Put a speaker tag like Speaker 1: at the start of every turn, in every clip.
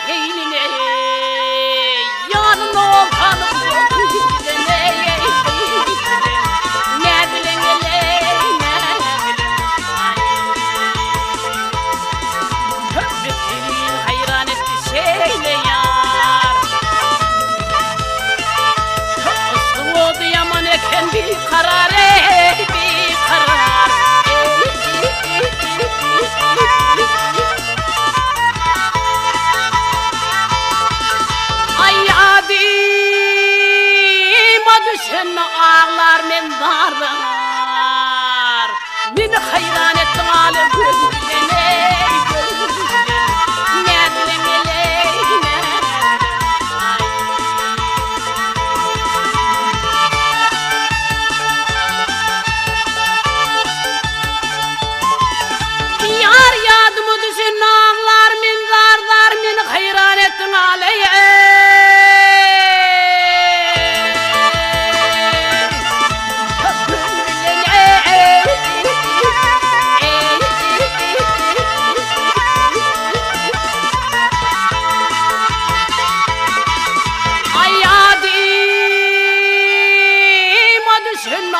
Speaker 1: heynine yanın oltanım ne bilin ele ne bilin Müfettin hayran etti şeyle yar Islı oldu yaman eken bir karar bir karar Ay adıma düşen ağlar men darlar Beni hayran ettin ağlı gözüne ne dilen ele ne Yar yadımı düşen ağlar men darlar Beni hayran ettin ağlı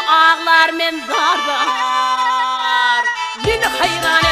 Speaker 1: ağlar men darlar Beni hayran